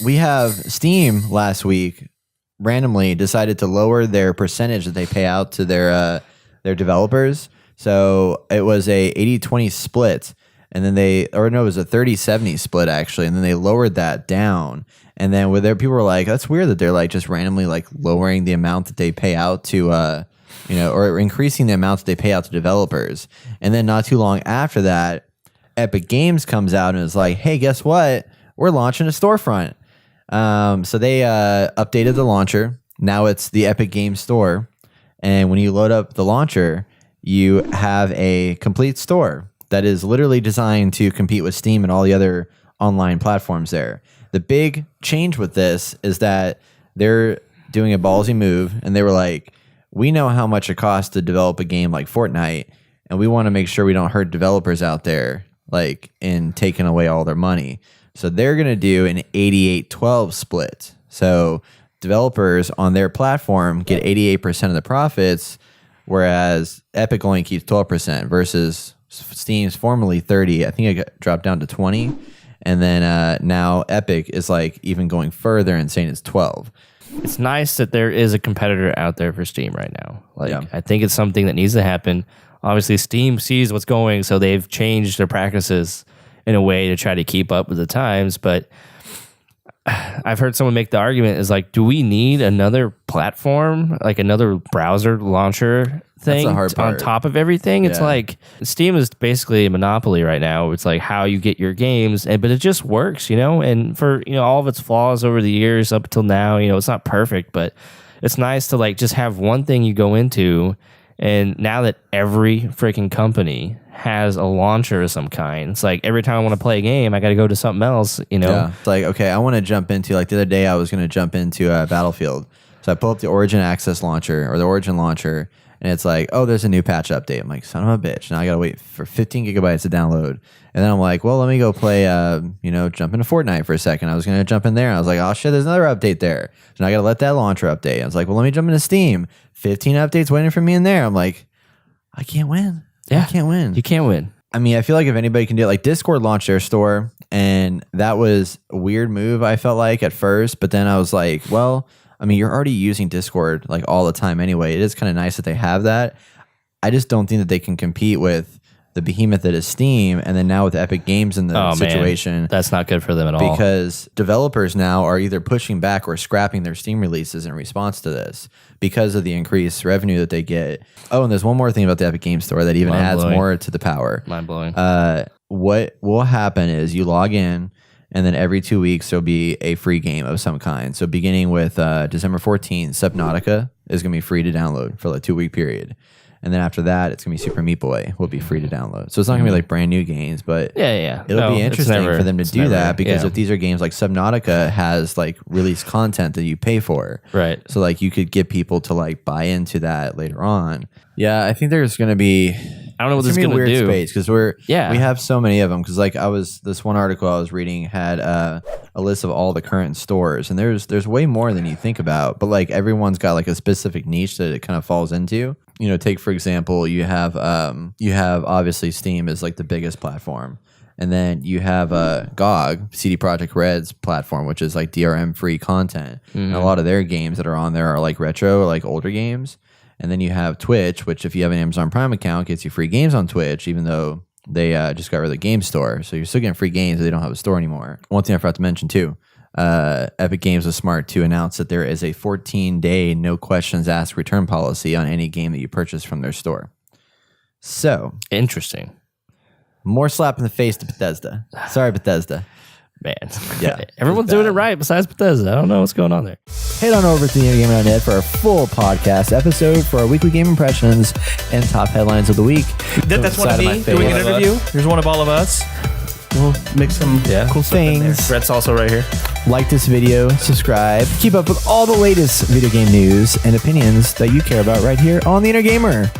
we have Steam last week randomly decided to lower their percentage that they pay out to their developers. So it was a 80-20 split, and then it was a 30-70 split actually, and then they lowered that down. And then people were like, that's weird that they're like just randomly like lowering the amount that they pay out to or increasing the amount that they pay out to developers. And then not too long after that, Epic Games comes out and is like, hey, guess what? We're launching a storefront. So they updated the launcher. Now it's the Epic Games Store. And when you load up the launcher, you have a complete store that is literally designed to compete with Steam and all the other online platforms there. The big change with this is that they're doing a ballsy move, and they were like, we know how much it costs to develop a game like Fortnite, and we want to make sure we don't hurt developers out there like in taking away all their money. So they're going to do an 88-12 split. So developers on their platform get 88% of the profits, whereas Epic only keeps 12% versus Steam's formerly 30. I think it got dropped down to 20. And then now Epic is like even going further and saying it's 12. It's nice that there is a competitor out there for Steam right now. I think it's something that needs to happen. Obviously, Steam sees what's going, so they've changed their practices in a way to try to keep up with the times. But I've heard someone make the argument is like, do we need another platform, like another browser launcher thing on top of everything? It's like Steam is basically a monopoly right now. It's like how you get your games, but it just works, and for all of its flaws over the years up until now, it's not perfect, but it's nice to like just have one thing you go into. And now that every freaking company has a launcher of some kind, it's like every time I want to play a game, I got to go to something else, Yeah. It's like, okay, I want to jump into, like the other day I was going to jump into Battlefield. So I pull up the Origin Access launcher or the Origin launcher, and it's like, oh, there's a new patch update. I'm like, son of a bitch. Now I got to wait for 15 gigabytes to download. And then I'm like, well, let me go play, jump into Fortnite for a second. I was going to jump in there. And I was like, oh, shit, there's another update there. So now I got to let that launcher update. I was like, well, let me jump into Steam. 15 updates waiting for me in there. I'm like, I can't win. Yeah. I can't win. You can't win. I mean, I feel like if anybody can do it, like Discord launched their store, and that was a weird move, I felt like at first. But then I was like, well, I mean, you're already using Discord like all the time anyway. It is kind of nice that they have that. I just don't think that they can compete with the behemoth that is Steam, and then now with Epic Games in the situation. Man. That's not good for them at all. Because developers now are either pushing back or scrapping their Steam releases in response to this because of the increased revenue that they get. Oh, and there's one more thing about the Epic Games Store that even adds more to the power. Mind-blowing. What will happen is you log in, and then every 2 weeks there'll be a free game of some kind. So beginning with December 14th, Subnautica is going to be free to download for like a 2-week period. And then after that, it's going to be Super Meat Boy will be free to download. So it's not going to be like brand new games, but it'll be interesting for them to do that because if these are games like Subnautica has like released content that you pay for. Right. So like you could get people to like buy into that later on. Yeah, I think there's going to be... I don't know what this is going to do. Space because we have so many of them. Because like this one article I was reading had a list of all the current stores, and there's way more than you think about. But like everyone's got like a specific niche that it kind of falls into. Take for example, you have obviously Steam is like the biggest platform, and then you have GOG, CD Projekt Red's platform, which is like DRM free content. And a lot of their games that are on there are like retro or like older games. And then you have Twitch, which if you have an Amazon Prime account, gets you free games on Twitch, even though they just got rid of the game store. So you're still getting free games, but they don't have a store anymore. One thing I forgot to mention too, Epic Games was smart to announce that there is a 14-day no questions asked return policy on any game that you purchase from their store. So interesting. More slap in the face to Bethesda. Sorry, Bethesda. Man, yeah, everyone's doing it right besides Bethesda. I don't know what's going on there. Head on over to TheInnerGamer.net for our full podcast episode for our weekly game impressions and top headlines of the week. That's one of me doing an interview. Here's one of all of us. We'll make some cool things. Brett's also right here. Like this video, subscribe, keep up with all the latest video game news and opinions that you care about right here on The Inner Gamer.